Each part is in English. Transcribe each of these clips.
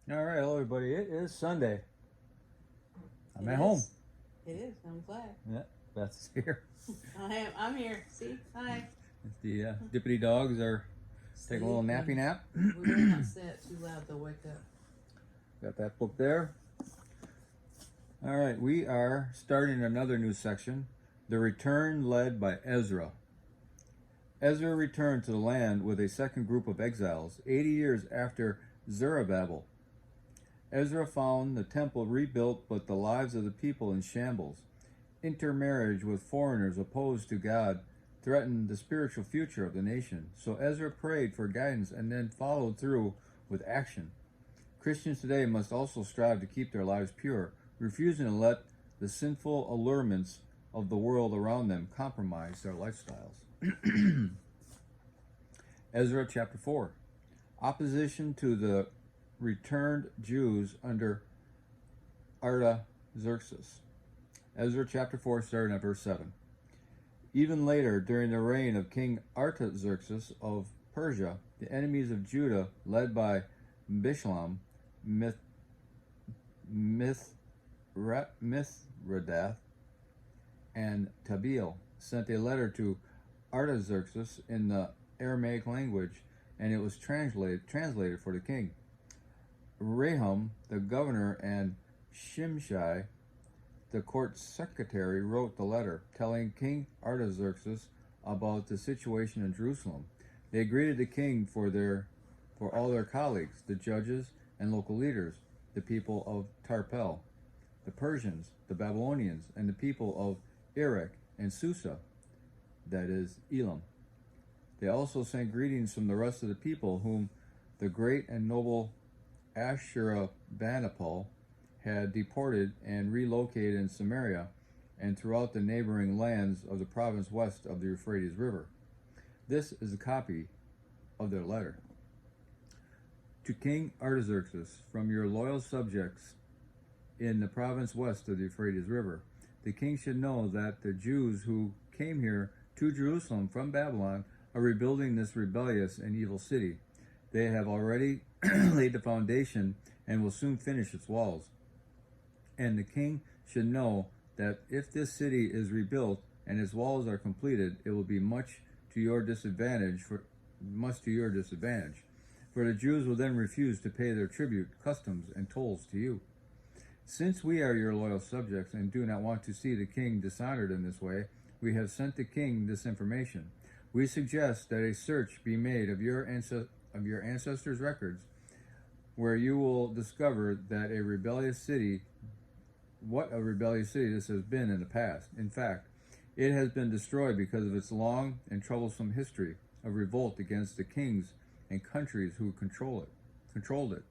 All right, hello everybody. It is Sunday. I'm It at is. home. It is. I'm glad. Yeah, Beth's here. I am. I'm here. See? Hi. The Dippity dogs are taking a little nappy Sleeping. nap. We better not say it too loud. They'll wake up. Got that book there. All right, we are starting another new section, The Return led by Ezra. Ezra returned to the land with a second group of exiles, 80 years after Zerubbabel. Ezra found the temple rebuilt, but the lives of the people in shambles. Intermarriage with foreigners opposed to God threatened the spiritual future of the nation. So Ezra prayed for guidance and then followed through with action. Christians today must also strive to keep their lives pure, refusing to let the sinful allurements of the world around them compromise their lifestyles. Ezra chapter 4. Opposition to the returned Jews under Artaxerxes. Ezra chapter 4, starting at verse 7. Even later, during the reign of King Artaxerxes of Persia, the enemies of Judah, led by Bishlam, Mithredath, and Tabeel, sent a letter to Artaxerxes in the Aramaic language, and it was translated for the king. Rahum, the governor, and Shimshai, the court secretary, wrote the letter, telling King Artaxerxes about the situation in Jerusalem. They greeted the king for all their colleagues, the judges and local leaders, the people of Tarpel, the Persians, the Babylonians, and the people of Erech and Susa, that is, Elam. They also sent greetings from the rest of the people whom the great and noble Ashurbanipal had deported and relocated in Samaria and throughout the neighboring lands of the province west of the Euphrates River. This is a copy of their letter. To King Artaxerxes, from your loyal subjects in the province west of the Euphrates River, the king should know that the Jews who came here to Jerusalem from Babylon are rebuilding this rebellious and evil city. They have already laid the foundation and will soon finish its walls. And the king should know that if this city is rebuilt and its walls are completed, it will be much to your disadvantage. For the Jews will then refuse to pay their tribute, customs, and tolls to you. Since we are your loyal subjects and do not want to see the king dishonored in this way, we have sent the king this information. We suggest that a search be made of your ancestors' records, where you will discover that what a rebellious city this has been in the past. In fact, it has been destroyed because of its long and troublesome history of revolt against the kings and countries who controlled it.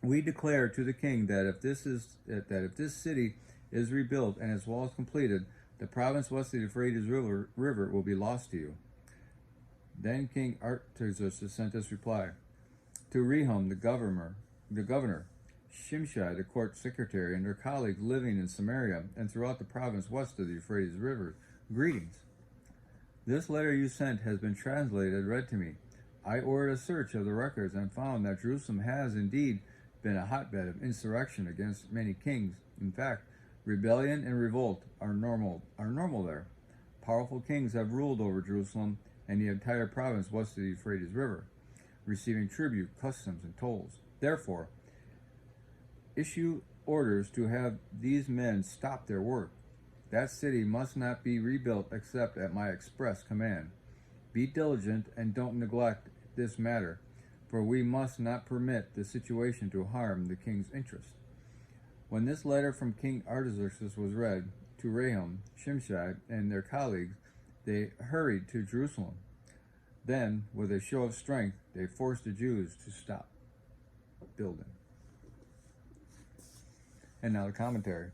We declare to the king that if this city is rebuilt and its walls completed, the province west of the Euphrates River will be lost to you. Then King Artaxerxes sent this reply to Rehum, the governor, Shimshai, the court secretary, and their colleagues living in Samaria and throughout the province west of the Euphrates River. Greetings. This letter you sent has been translated and read to me. I ordered a search of the records and found that Jerusalem has indeed been a hotbed of insurrection against many kings. In fact, rebellion and revolt are normal there. Powerful kings have ruled over Jerusalem and the entire province west of the Euphrates River, receiving tribute, customs, and tolls. Therefore, issue orders to have these men stop their work. That city must not be rebuilt except at my express command. Be diligent and don't neglect this matter, for we must not permit the situation to harm the king's interest. When this letter from King Artaxerxes was read to Rahum, Shimshai, and their colleagues, they hurried to Jerusalem. Then, with a show of strength, they forced the Jews to stop building. And now the commentary.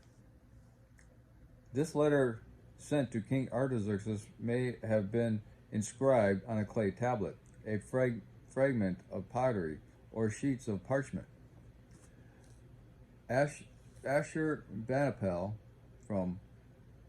This letter sent to King Artaxerxes may have been inscribed on a clay tablet, a fragment of pottery, or sheets of parchment. Ashurbanipal, from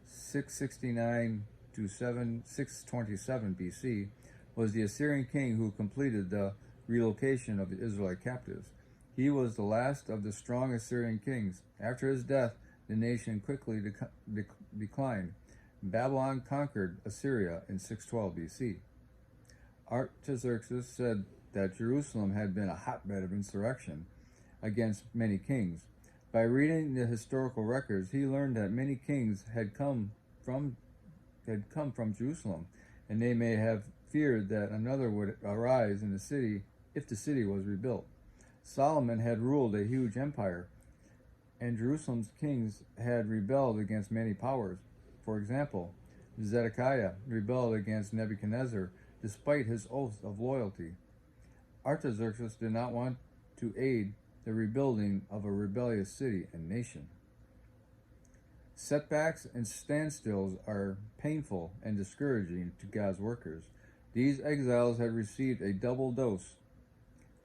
669 to 627 BC, was the Assyrian king who completed the relocation of the Israelite captives. He was the last of the strong Assyrian kings. After his death, the nation quickly declined. Babylon conquered Assyria in 612 BC. Artaxerxes said that Jerusalem had been a hotbed of insurrection against many kings. By reading the historical records, he learned that many kings had come from Jerusalem, and they may have feared that another would arise in the city if the city was rebuilt. Solomon had ruled a huge empire, and Jerusalem's kings had rebelled against many powers. For example, Zedekiah rebelled against Nebuchadnezzar despite his oath of loyalty. Artaxerxes did not want to aid the rebuilding of a rebellious city and nation. Setbacks and standstills are painful and discouraging to God's workers. These exiles had received a double dose.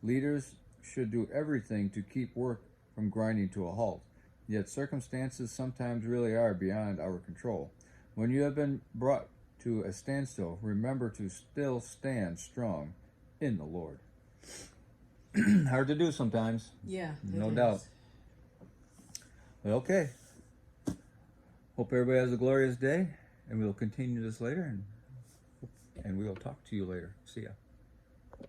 Leaders should do everything to keep work from grinding to a halt, yet circumstances sometimes really are beyond our control. When you have been brought to a standstill, remember to still stand strong in the Lord. Hard to do sometimes. Yeah. No doubt. Well, okay. Hope everybody has a glorious day, and we'll continue this later, and we will talk to you later. See ya.